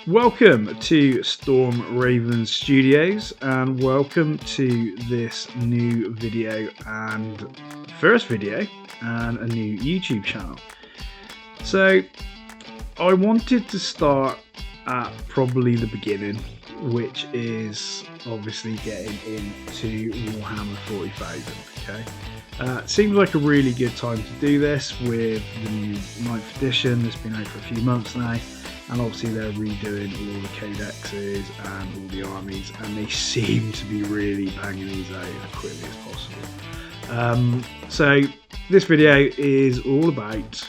Welcome to Storm Raven Studios and welcome to this new video and first video and a new YouTube channel. So I wanted to start at probably the beginning, which is obviously getting into Warhammer 40,000. Okay, seems like a really good time to do this with the new 9th edition that's been out for a few months now. And obviously they're redoing all the codexes and all the armies, and they seem to be really banging these out as quickly as possible. So this video is all about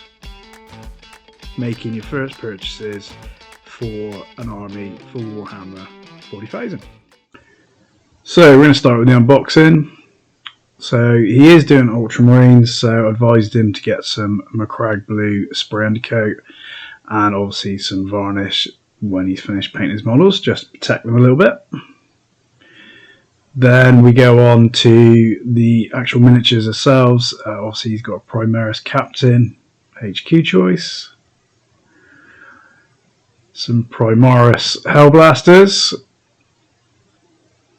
making your first purchases for an army for Warhammer 40,000. So we're going to start with the unboxing. So he is doing Ultramarines, so I advised him to get some Macragge Blue spray undercoat and obviously some varnish when he's finished painting his models, just to protect them a little bit. Then we go on to the actual miniatures themselves. Obviously he's got a Primaris Captain HQ choice, some Primaris Hellblasters,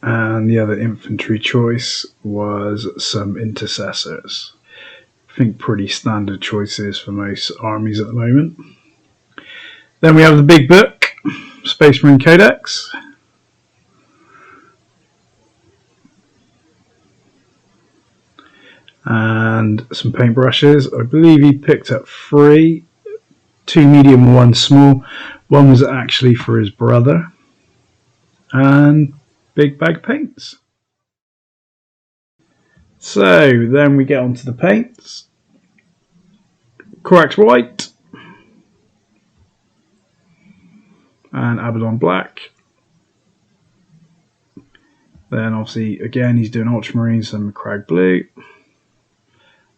and the other infantry choice was some Intercessors. I think pretty standard choices for most armies at the moment. Then we have the big book, Space Marine Codex. And some paintbrushes. I believe he picked up 3, 2 medium, 1 small. One was actually for his brother. And big bag of paints. So then we get onto the paints. Corax White. And Abaddon Black. Then obviously again he's doing Ultramarines and Macragge Blue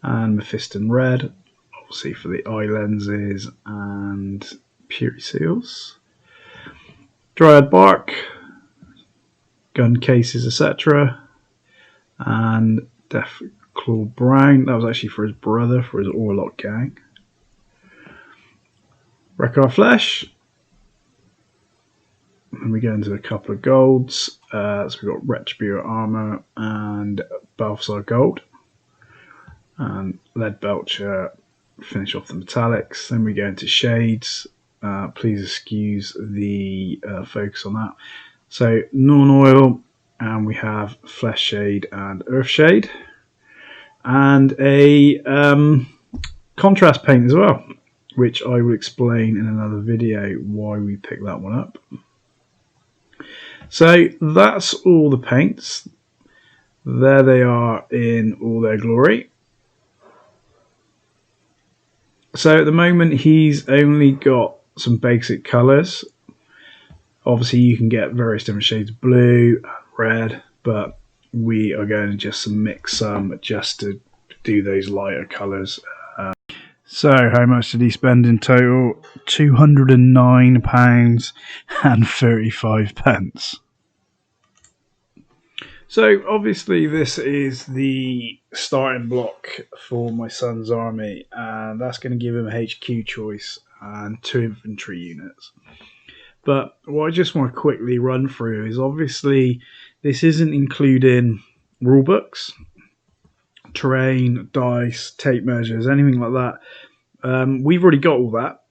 and Mephiston Red, obviously for the eye lenses and Puri Seals. Dryad Bark, gun cases, etc. And Deathclaw Brown, that was actually for his brother, for his Orlok gang. Wreckar Flesh. And we go into a couple of golds. So we've got Retributor Armour and Balthazar Gold. And Lead Belcher, finish off the metallics. Then we go into shades. Please excuse the focus on that. So non-oil, and we have Flesh Shade and Earth Shade. And a contrast paint as well, which I will explain in another video why we picked that one up. So that's all the paints. There they are in all their glory. So at the moment he's only got some basic colours. Obviously you can get various different shades of blue and red, but we are going to just mix some just to do those lighter colours. So how much did he spend in total? £209 and 35 pence. So obviously this is the starting block for my son's army, and that's going to give him a HQ choice and 2 infantry units. But what I just want to quickly run through is obviously this isn't including rulebooks, terrain, dice, tape measures, anything like that. We've already got all that,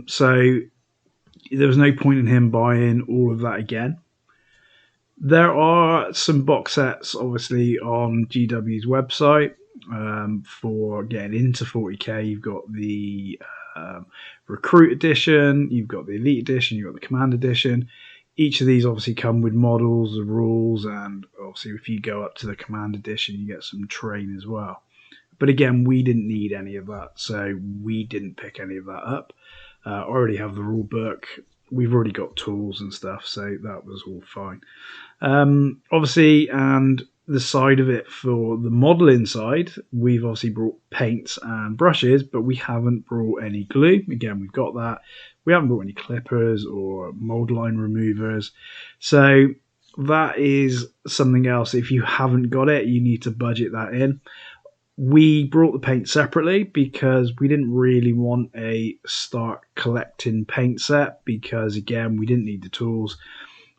so there was no point in him buying all of that again. There are some box sets obviously on GW's website for getting into 40k. You've got the Recruit Edition, you've got the Elite Edition, you've got the Command Edition. Each of these obviously come with models, the rules, and obviously if you go up to the Command Edition you get some terrain as well. But again, we didn't need any of that, so we didn't pick any of that up. I already have the rule book. We've already got tools and stuff, so that was all fine. Obviously, and the side of it for the modelling side, we've obviously brought paints and brushes, but we haven't brought any glue. Again, we've got that. We haven't brought any clippers or mould line removers. So that is something else. If you haven't got it, you need to budget that in. We brought the paint separately because we didn't really want a start collecting paint set, because again, we didn't need the tools.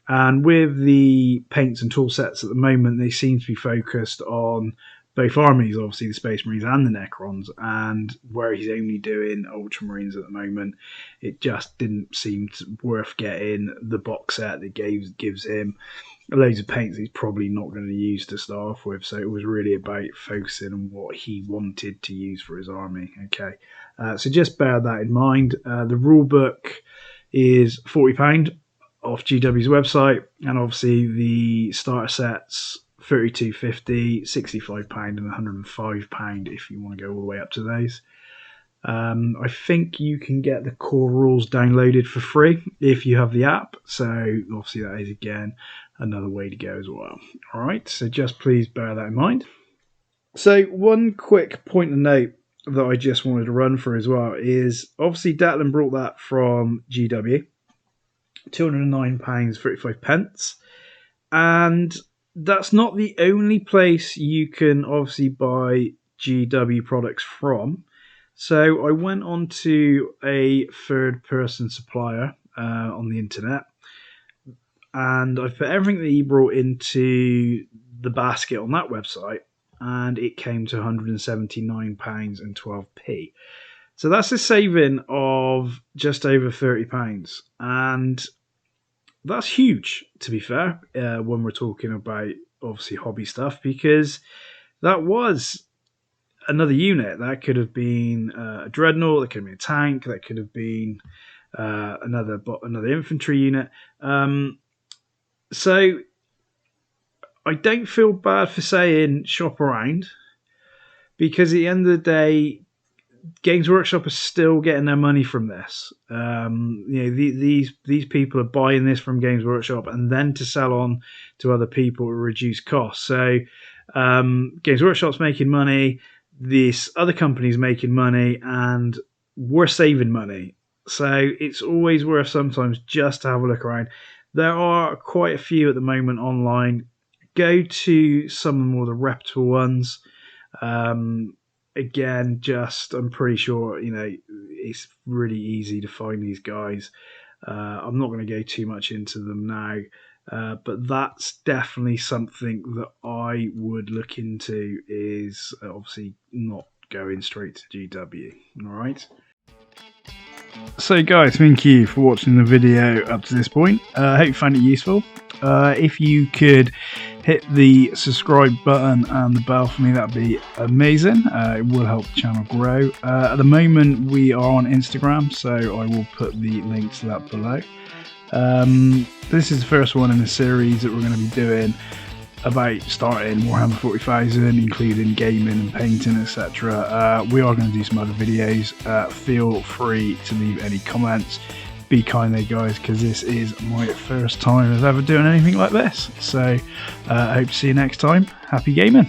And with the paints and tool sets at the moment, they seem to be focused on both armies, obviously the Space Marines and the Necrons, and where he's only doing Ultramarines at the moment, it just didn't seem worth getting the box set that gives him loads of paints he's probably not going to use to start off with. So it was really about focusing on what he wanted to use for his army. Okay, so just bear that in mind. The rule book is £40 off GW's website, and obviously the starter sets £32.50, £65 and £105 if you want to go all the way up to those. I think you can get the core rules downloaded for free if you have the app, so obviously that is again another way to go as well. Alright, so just please bear that in mind. So one quick point of note that I just wanted to run through as well is obviously Declan brought that from GW, £209.35, and that's not the only place you can obviously buy GW products from. So I went on to a third-person supplier on the internet, and I put everything that he brought into the basket on that website, and it came to £179.12. So that's a saving of just over £30, and that's huge, to be fair, when we're talking about obviously hobby stuff, because that was another unit. That could have been a dreadnought, that could have been a tank, that could have been another infantry unit. So I don't feel bad for saying shop around, because at the end of the day, Games Workshop is still getting their money from this. These people are buying this from Games Workshop and then to sell on to other people at reduced cost. So Games Workshop's making money, this other company's making money, and we're saving money. So it's always worth sometimes just to have a look around. There are quite a few at the moment online. Go to some of the more the reputable ones. Again, I'm pretty sure, it's really easy to find these guys. I'm not going to go too much into them now, but that's definitely something that I would look into, is obviously not going straight to GW. All right. So guys, thank you for watching the video up to this point. I hope you found it useful. If you could hit the subscribe button and the bell for me, that'd be amazing. It will help the channel grow. At the moment we are on Instagram, so I will put the link to that below. This is the first one in the series that we're going to be doing about starting Warhammer 40,000, including gaming and painting, etc. We are going to do some other videos. Feel free to leave any comments. Be kind there, guys, because this is my first time of ever doing anything like this. So I hope to see you next time. Happy gaming.